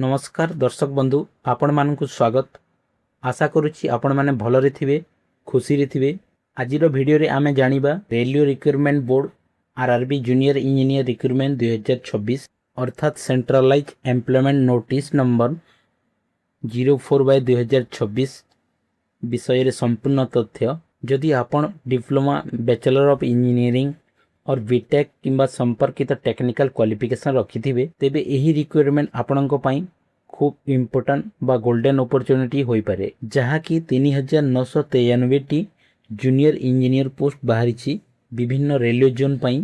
नमस्कार दर्शक बंधु आपण मानक स्वागत। आशा करुच्ची आपण माने भलरे थिबे खुशी रे थिबे। आजिर वीडियो रे आमे जानिबा railway recruitment board RRB junior engineer recruitment 2026 अर्थात सेंट्रलाइज एम्प्लॉयमेंट नोटिस नंबर 04/2026 विषय रे संपूर्ण तथ्य। जदि आपण डिप्लोमा बैचलर ऑफ इंजीनियरिंग और बीटेक किंबा संपर्कित टेक्निकल क्वालिफिकेशन रखिथिबे तेबे एही रिक्वायरमेंट आपणक पई खूब इम्पोर्टेंट बा गोल्डन अपॉर्चुनिटी होई पारे, जहा कि 3993 टी जूनियर इंजीनियर पोस्ट बाहरी विभिन्न रेलवे जोन पई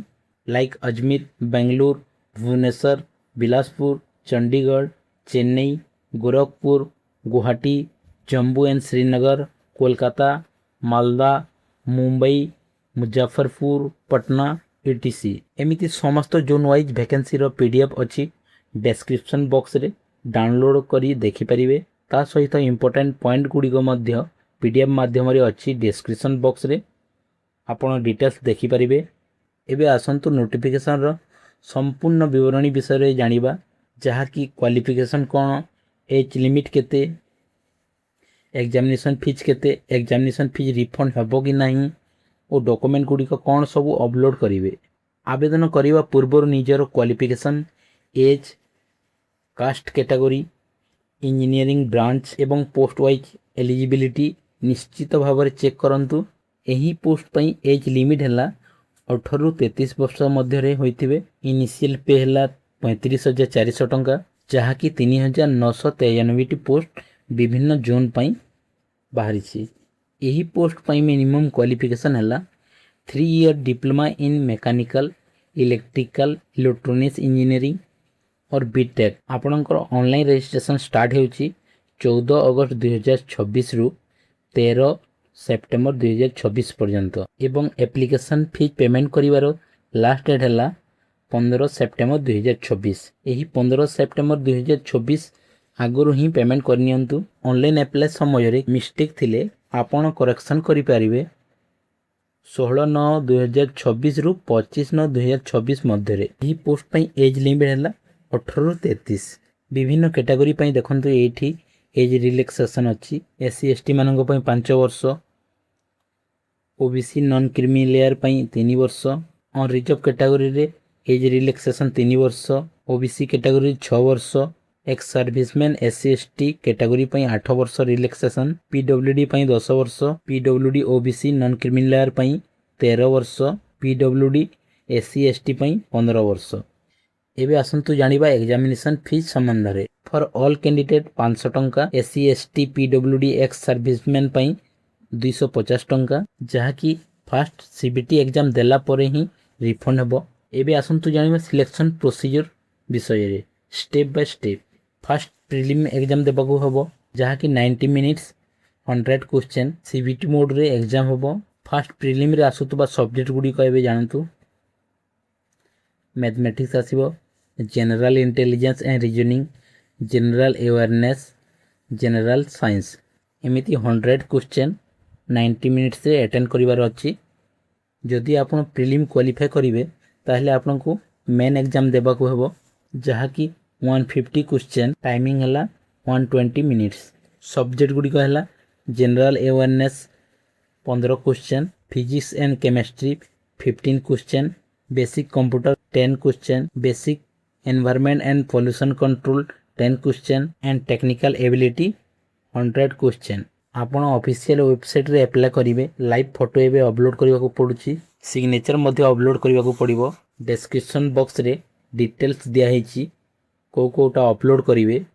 like Ajmer, Bengaluru, Bhubaneswar, Bilaspur, Chandigarh, Chennai, Gorakhpur, Guwahati, Jammu and Srinagar, Kolkata, Malda, Mumbai, Muzaffarpur, Patna etc एमिति समस्त जोन वाइज वैकेंसी रो पीडीएफ अछि डिस्क्रिप्शन बॉक्स रे डाउनलोड करी देखि परिबे। ता सहित इंपोर्टेंट पॉइंट गुडी को मध्य पीडीएफ माध्यम रे अछि डिस्क्रिप्शन बॉक्स रे आपण डिटेल्स देखि परिबे। एबे आसंतु नोटिफिकेशन रो संपूर्ण विवरणी विषय रे जानिबा, जहा कि क्वालिफिकेशन कोन, एज लिमिट केते, एग्जामिनेशन फीस केते, एग्जामिनेशन फीस रिफंड हेबो कि नाही और डॉक्यूमेंट गुडी को कौन सब अपलोड करिवे। आवेदन करिवा पूर्व निजर qualification, age, caste category, engineering branch एवं पोस्ट वाइज एलिजिबिलिटी निश्चित भाव में चेक करंतु। एही पोस्ट पई एज लिमिट हैला 18 रु 33 वर्ष मध्य रे होइथिबे। इनिशियल पे हैला 35,400 टंका, जहा कि 3,993 टी पोस्ट विभिन्न जोन पई बाहरी छी। यही पोस्ट पई मिनिमम क्वालिफिकेशन हैला 3 year diploma in mechanical, electrical, electronics engineering और बीटेक। आपणकर ऑनलाइन रजिस्ट्रेशन स्टार्ट होउची 14 अगस्त 2026 रु 13 सेप्टेम्बर 2026 पर्यंत एवं एप्लिकेशन फी पेमेंट करिवार लास्ट डेट हैला 15 सेप्टेम्बर 2026। यही 15 सेप्टेम्बर 2026 आगुरु ही पेमेंट करनियंतु। ऑनलाइन अप्लाई समय रे मिस्टेक थिले आपण करेक्शन करि पारिबे 16/9/2026 रु 25/9/2026 मध्य रे। यही पोस्ट पई एज लिमिट हैला 18 रु 33। विभिन्न कैटेगरी पई देखंतु एठी एज रिलैक्सेशन अछि। एससी एसटी मानक पई 5 वर्ष, ओबीसी नॉन क्रीमी लेयर पई 3 वर्ष, और रिजर्व कैटेगरी रे एज रिलैक्सेशन 3 वर्ष, ओबीसी कैटेगरी 6 वर्ष, ex serviceman SC ST category पई 8 वर्ष रिलैक्सेशन, पीडब्ल्यूडी पई 10 वर्ष, PWD OBC non criminal layer पई 13 वर्ष, पीडब्ल्यूडी एससी एसटी पई 15 वर्ष। एबे आसंतु जानिबा एग्जामिनेशन फीस संबंध रे। फॉर ऑल कैंडिडेट 500 टंका, SC ST PWD ex serviceman पई 250 टंका, जहा कि फर्स्ट सीबीटी एग्जाम देला परे ही रिफंड हेबो। एबे आसंतु जानिबा सिलेक्शन प्रोसीजर विषय रे step by step. First prelim exam देबाकू हबो, जहा कि 90 मिनिट्स 100 क्वेश्चन सीबीटी मोड रे एग्जाम हबो। फर्स्ट प्रीलिम रे आसुतबा सब्जेक्ट गुडी को एबे जानतु। मैथमेटिक्स आसीबो, general intelligence and reasoning, general awareness, general science. एमिति 100 क्वेश्चन 90 मिनिट्स रे अटेंड करिवार अछि। जदि आपण प्रीलिम क्वालिफाई करिवे ताहले आपनको मेन एग्जाम देबाकू हबो, जहा कि 150 क्वेश्चन, टाइमिंग हैला 120 मिनिट्स। सब्जेक्ट गुडी को हैला general awareness 15 question, physics and chemistry 15 question, basic computer 10 question, basic environment and pollution control 10 question and technical ability 100 question. आपण ऑफिशियल वेबसाइट रे अप्लाई करिवे। लाइव फोटो एबे अपलोड करबा को पडुची, सिग्नेचर मध्ये अपलोड करबा को पड़िबो। डिस्क्रिप्शन बॉक्स रे डिटेल्स दिया हेची को कोटा अपलोड करिवे,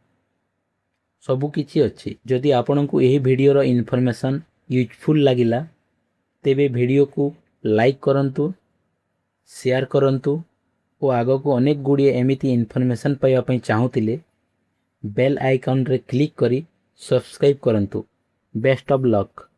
सबु किछि अछि। जदि आपनकु एही वीडियो रो इन्फॉर्मेशन यूजफुल लागिला तेबे वीडियो को लाइक करंतु, शेयर करंतु और आगो को अनेक गुडी एमिति इन्फॉर्मेशन पाइबा पई चाहुतिले बेल आइकन रे क्लिक करी सब्सक्राइब करंतु। Best of luck.